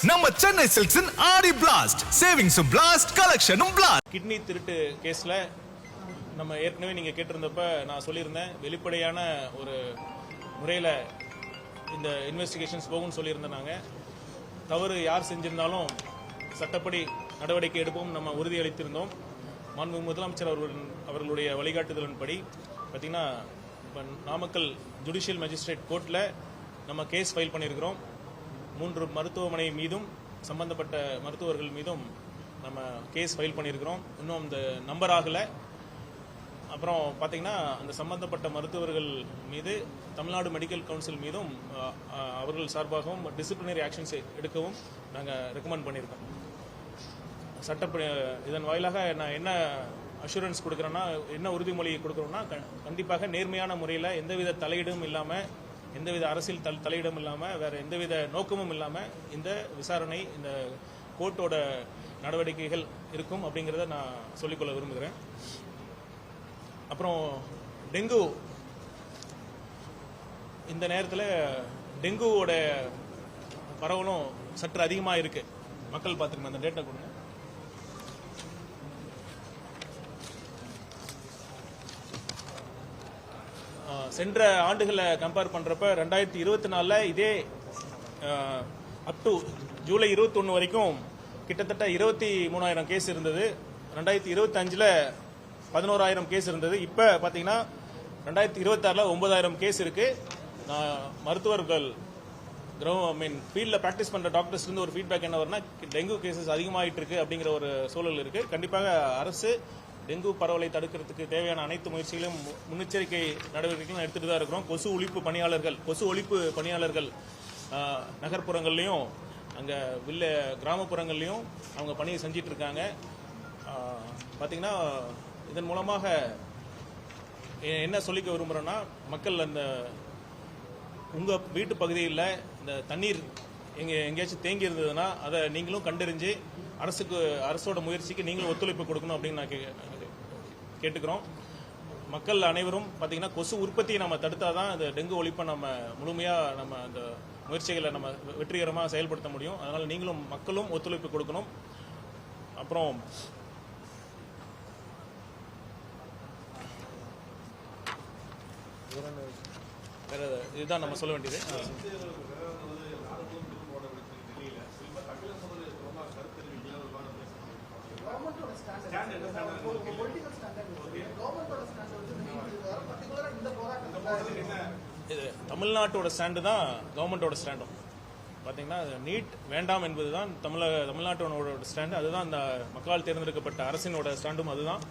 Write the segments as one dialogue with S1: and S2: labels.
S1: நம்ம சென்னை சில்க்ஸின் ஆடி blast சேவிங்ஸும் blast கலெக்ஷனும் blast.
S2: Kidney திருட்டு கேஸ்ல நம்ம ஏற்கனவே நீங்க கேட்டிருந்தப்ப நான் சொல்லியிருந்தேன், வெளிப்படையான ஒரு முறையில் இந்த இன்வெஸ்டிகேஷன்ஸ் போகும்னு சொல்லியிருந்தேன். நாங்கள் தவறு யார் செஞ்சிருந்தாலும் சட்டப்படி நடவடிக்கை எடுப்போம் நம்ம உறுதியளித்திருந்தோம். மாண்புமிகு முதலமைச்சர் அவர்களுடைய வழிகாட்டுதலின்படி பார்த்தீங்கன்னா இப்போ நாமக்கல் ஜுடிஷியல் மேஜிஸ்ட்ரேட் கோர்ட்டில் நம்ம கேஸ் ஃபைல் பண்ணியிருக்கிறோம். 3 மருத்துவமனை மீதும் சம்பந்தப்பட்ட மருத்துவர்கள் மீதும் நம்ம கேஸ் ஃபைல் பண்ணியிருக்கிறோம். இன்னும் இந்த நம்பர் ஆகலை. அப்புறம் பார்த்தீங்கன்னா அந்த சம்பந்தப்பட்ட மருத்துவர்கள் மீது தமிழ்நாடு மெடிக்கல் கவுன்சில் மீதும் அவர்கள் சார்பாகவும் டிசிப்ளினரி ஆக்ஷன்ஸ் எடுக்கவும் நாங்கள் ரெக்கமெண்ட் பண்ணியிருக்கோம். இதன் வாயிலாக நான் என்ன அஷூரன்ஸ் கொடுக்குறேன்னா, என்ன உறுதிமொழி கொடுக்குறோம்னா, கண்டிப்பாக நேர்மையான முறையில் எந்தவித தலையீடும் இல்லாமல், எந்தவித அரசியல் தலையிடம் இல்லாமல், வேற எந்தவித நோக்கமும் இல்லாமல் இந்த விசாரணை, இந்த கோர்ட்டோட நடவடிக்கைகள் இருக்கும் அப்படிங்கிறத நான் சொல்லிக்கொள்ள விரும்புகிறேன். அப்புறம் டெங்கு, இந்த நேரத்தில் டெங்குவோட பரவலும் சற்று அதிகமாக இருக்கு. மக்கள் பார்த்துருக்கோம், அந்த டேட்டா கொடுங்க. சென்ற ஆண்டுகளை கம்பேர் பண்றப்ப 2024 இதே அப் டு ஜூலை 21 வரைக்கும் கிட்டத்தட்ட 23,000 கேஸ் இருந்தது. 2025 11,000 கேஸ் இருந்தது. இப்ப பாத்தீங்கன்னா 2026 9,000 கேஸ் இருக்கு. மருத்துவர்கள் ஃபீல்ட்ல பிராக்டிஸ் பண்ற டாக்டர்ஸ் இருந்து ஒரு ஃபீட்பேக் என்ன வரும்னா, டெங்கு கேசஸ் அதிகமாயிட்டு இருக்கு அப்படிங்கிற ஒரு சூழல் இருக்கு. கண்டிப்பாக அரசு டெங்கு பரவலை தடுக்கிறதுக்கு தேவையான அனைத்து முயற்சிகளையும் முன்னெச்சரிக்கை நடவடிக்கைகளும் எடுத்துட்டு தான் இருக்கிறோம். கொசு ஒழிப்பு பணியாளர்கள் நகர்ப்புறங்கள்லையும் அங்க கிராமப்புறங்கள்லையும் அவங்க பணியை செஞ்சிட்டு இருக்காங்க. பாத்தீங்கன்னா இதன் மூலமாக என்ன சொல்லிக்க விரும்புறேன்னா, மக்கள் அந்த உங்க வீட்டு பகுதியில் இந்த தண்ணீர் எங்கேயாச்சும் தேங்கி இருந்ததுன்னா அதை நீங்களும் கண்டறிஞ்சு அரசோட முயற்சிக்கு நீங்களும் ஒத்துழைப்பு கொடுக்கணும் அப்படின்னு நான் கேட்டுக்கிறோம். மக்கள் அனைவரும் பார்த்தீங்கன்னா கொசு உற்பத்தியை நம்ம தடுத்தாதான் அந்த டெங்கு ஒழிப்பை நம்ம முழுமையாக நம்ம அந்த முயற்சிகளை நம்ம வெற்றிகரமாக செயல்படுத்த முடியும். அதனால நீங்களும் மக்களும் ஒத்துழைப்பு கொடுக்கணும். அப்புறம் வேற இதுதான் நம்ம சொல்ல வேண்டியது. தமிழ்நாட்டோட ஸ்டாண்டு தான் கவர்மெண்டோட ஸ்டாண்டும். பார்த்தீங்கன்னா நீட் வேண்டாம் என்பதுதான் தமிழ்நாட்டோட ஸ்டாண்டு. அதுதான் இந்த மக்களால் தேர்ந்தெடுக்கப்பட்ட அரசினோட ஸ்டாண்டும் அதுதான்.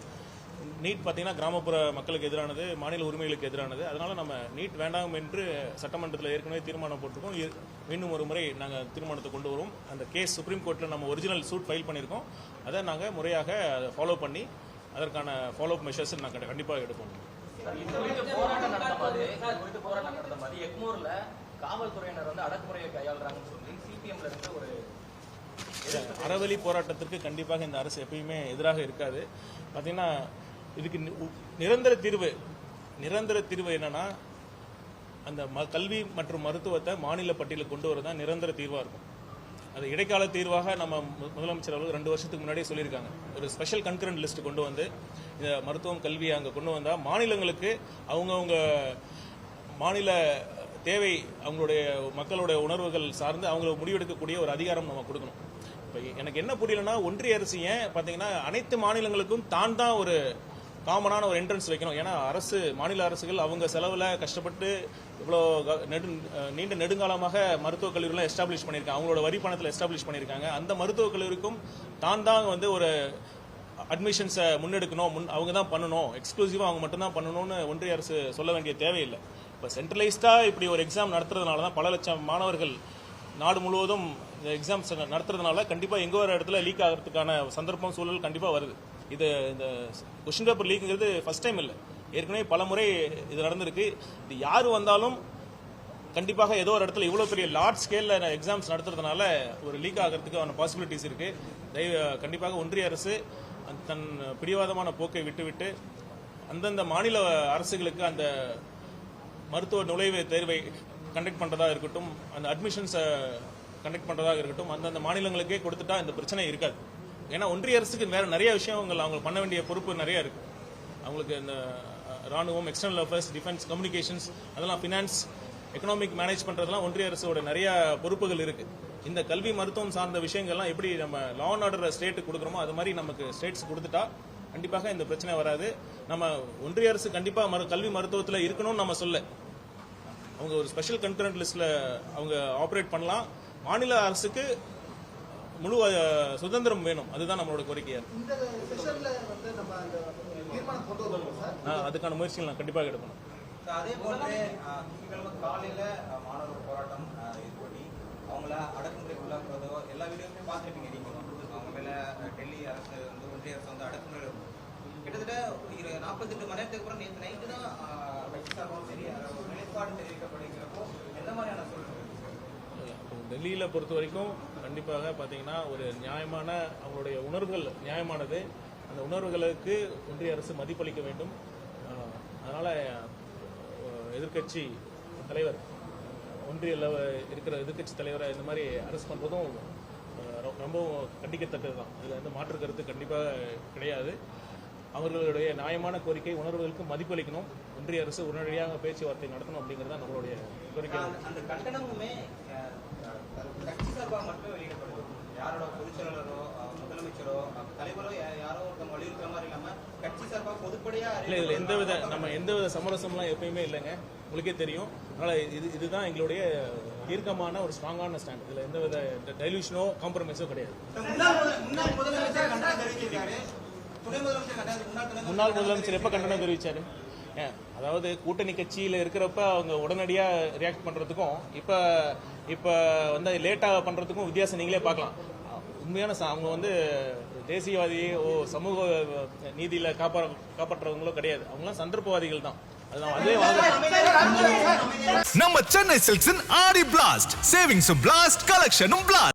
S2: நீட் பார்த்தீங்கன்னா கிராமப்புற மக்களுக்கு எதிரானது, மாநில உரிமைகளுக்கு எதிரானது. அதனால நம்ம நீட் வேண்டாம் என்று சட்டமன்றத்தில் ஏற்கனவே தீர்மானம் போட்டிருக்கோம். மீண்டும் ஒரு முறை நாங்கள் தீர்மானத்தை கொண்டு வரும். அந்த கேஸ் சுப்ரீம் கோர்ட்டில் நம்ம ஒரிஜினல் சூட் ஃபைல் பண்ணியிருக்கோம். அதை நாங்கள் முறையாக அதை ஃபாலோ பண்ணி அதற்கான ஃபாலோ அப் மெஷர்ஸ் நாங்கள் கண்டிப்பாக எடுப்போம். அறவழி போராட்டத்திற்கு கண்டிப்பாக இந்த அரசு எப்பயுமே எதிராக இருக்காது. பார்த்தீங்கன்னா இதுக்கு நிரந்தர தீர்வு என்னன்னா, அந்த கல்வி மற்றும் மருத்துவத்தை மாநில பட்டியலுக்கு கொண்டு வரதான் நிரந்தர தீர்வாக இருக்கும். அது இடைக்கால தீர்வாக நம்ம முதலமைச்சர் அவர்கள் 2 வருஷத்துக்கு முன்னாடியே சொல்லியிருக்காங்க. ஒரு ஸ்பெஷல் கன்கரண்ட் லிஸ்ட் கொண்டு வந்து இந்த மருத்துவம் கல்வியை அங்கே கொண்டு வந்தால் மாநிலங்களுக்கு அவங்கவுங்க மாநில தேவை, அவங்களுடைய மக்களுடைய உணர்வுகள் சார்ந்து அவங்களை முடிவெடுக்கக்கூடிய ஒரு அதிகாரம் நம்ம கொடுக்கணும். இப்போ எனக்கு என்ன புரியலன்னா, ஒன்றிய அரசு ஏன் பார்த்தீங்கன்னா அனைத்து மாநிலங்களுக்கும் தான் ஒரு காமனான ஒரு என்ட்ரன்ஸ் வைக்கணும். ஏன்னா மாநில அரசுகள் அவங்க செலவில் கஷ்டப்பட்டு இவ்வளோ நீண்ட நெடுங்காலமாக மருத்துவக் கல்லூரிலாம் எஸ்டாப்ளிஷ் பண்ணியிருக்காங்க, அவங்களோட வரி பணத்தில் எஸ்டாப்ளிஷ் பண்ணியிருக்காங்க. அந்த மருத்துவக் கல்லூரிக்கும் தான் வந்து ஒரு அட்மிஷன்ஸை முன்னெடுக்கணும், அவங்க தான் பண்ணணும், எக்ஸ்க்ளூசிவாக அவங்க மட்டும்தான் பண்ணணும்னு ஒன்றிய அரசு சொல்ல வேண்டிய தேவையில்லை. இப்போ சென்ட்ரலைஸ்டாக இப்படி ஒரு எக்ஸாம் நடத்துறதுனால தான் பல லட்சம் மாணவர்கள் நாடு முழுவதும் இந்த எக்ஸாம்ஸ் நடத்துறதுனால கண்டிப்பாக எங்கே ஒரு இடத்துல லீக் ஆகிறதுக்கான சந்தர்ப்பம் சூழல் கண்டிப்பாக வருது. இந்த கொஸ்டின் பேப்பர் லீக்குங்கிறது ஃபர்ஸ்ட் டைம் இல்லை, ஏற்கனவே பல முறை இது நடந்திருக்கு. இது யார் வந்தாலும் கண்டிப்பாக ஏதோ ஒரு இடத்துல இவ்வளோ பெரிய லார்ஜ் ஸ்கேலில் எக்ஸாம்ஸ் நடத்துறதுனால ஒரு லீக் ஆகிறதுக்கான பாசிபிலிட்டிஸ் இருக்கு. கண்டிப்பாக ஒன்றிய அரசு தன் பிடிவாதமான போக்கை விட்டுவிட்டு அந்தந்த மாநில அரசுகளுக்கு அந்த மருத்துவ நுழைவு தேர்வை கண்டக்ட் பண்றதா இருக்கட்டும், அந்த அட்மிஷன்ஸை கண்டக்ட் பண்றதாக இருக்கட்டும் அந்தந்த மாநிலங்களுக்கே கொடுத்துட்டா இந்த பிரச்சனை இருக்காது. ஏன்னா ஒன்றிய அரசுக்கு வேற நிறைய விஷயங்கள் அவங்க பண்ண வேண்டிய பொறுப்பு நிறைய இருக்கு. அவங்களுக்கு இந்த ராணுவம், எக்ஸ்டர்னல் அஃபேர்ஸ், டிஃபென்ஸ், கம்யூனிகேஷன்ஸ், அதெல்லாம் ஃபினான்ஸ், எக்கனாமிக் மேனேஜ் பண்றதெல்லாம் ஒன்றிய அரசோட நிறைய பொறுப்புகள் இருக்கு. இந்த கல்வி மருத்துவம் சார்ந்த விஷயங்கள்லாம் எப்படி நம்ம லா அண்ட் ஆர்டர் ஸ்டேட்டுக்கு கொடுக்குறோமோ அது மாதிரி நமக்கு ஸ்டேட்ஸ் கொடுத்துட்டா கண்டிப்பாக இந்த பிரச்சனை வராது. நம்ம ஒன்றிய அரசு கண்டிப்பா கல்வி மருத்துவத்தில் இருக்கணும்னு நம்ம சொல்ல, அவங்க ஒரு ஸ்பெஷல் கன்கரண்ட் லிஸ்ட்ல அவங்க ஆபரேட் பண்ணலாம். மாநில அரசுக்கு முழு சுதந்திரம் வேணும், அதுதான் நம்மளோட கோரிக்கையா இருக்கு. அதுக்கான முயற்சிகள் நான் கண்டிப்பாக எடுக்கணும்.
S3: அதே போன்று காலையில மாணவர் போராட்டம் இது பண்ணி அவங்கள அடக்குமுறைக்கு உள்ளாக்குறதோ எல்லா வீடியோஸுமே பார்த்துருப்பீங்க நீங்க. அவங்க மேல டெல்லி அரசு வந்து ஒன்றிய அரசு வந்து அடக்குமுறை கிட்டத்தட்ட 48 மணி நேரத்துக்கு அப்புறம் நேற்று நைட்டு தான் கட்சி சார்பாகவும் சரி நிலைப்பாடு தெரிவிக்கப்படுகிறப்போ எந்த மாதிரியான சூழ்நிலை?
S2: டெல்லியில பொறுத்த வரைக்கும் கண்டிப்பாக பாத்தீங்கன்னா ஒரு நியாயமான அவங்களுடைய உணர்வுகள் நியாயமானது. அந்த உணர்வுகளுக்கு ஒன்றிய அரசு மதிப்பளிக்க வேண்டும். அதனால எதிர்கட்சி தலைவர், ஒன்றிய இருக்கிற எதிர்கட்சி தலைவரை இந்த மாதிரி அரெஸ்ட் பண்றதும் ரொம்ப கண்டிக்கத்தக்கது தான். இதுல வந்து மாற்று கருத்து கண்டிப்பாக கிடையாது. அவர்களுடைய நியாயமான கோரிக்கை உணர்வுகளுக்கு மதிப்பளிக்கணும். ஒன்றிய அரசு உடனடியாக பேச்சுவார்த்தை நடத்தணும் அப்படிங்கிறது தான் நம்மளுடைய கோரிக்கை.
S3: அந்த கண்டனமுமே கட்சி சார்பாக மட்டுமே வெளியிடப்படுது. யாரோட பொதுச் செயலாளரோ முதலமைச்சரோ தலைவரோ யாரோ ஒருத்தவங்க வலியுறுத்துற மாதிரி இல்லாம கட்சி சார்பாக பொதுப்படையா
S2: இல்ல, இதுல எந்தவித சமரசம்லாம் எப்பயுமே இல்லைங்க, உங்களுக்கே தெரியும். அதனால இதுதான் எங்களுடைய தீர்க்கமான ஒரு ஸ்ட்ராங்கான ஸ்டாண்ட். இதுல எந்தவித டைலூஷனோ காம்ப்ரமைஸோ கிடையாது. முன்னாள் முதலமைச்சர் எப்ப கண்டனம் தெரிவிச்சாரு? அதாவது கூட்டணி கட்சியில இருக்கிறப்ப அவங்க உடனடியா ரியாக்ட் பண்றதுக்கும் இப்ப வந்து லேட்டா பண்றதுக்கும் வித்தியாசம் நீங்களே பார்க்கலாம். உண்மையான அவங்க வந்து தேசியவாதி, சமூக நீதியில காப்பாற்றுறவங்களோ கிடையாது. அவங்களாம் சந்தர்ப்பவாதிகள் தான்.
S1: நம்ம சென்னை சில்க்ஸின் ஆடி பிளாஸ்ட் சேவிங்ஸும் பிளாஸ்ட் கலெக்ஷனும் பிளாஸ்ட்.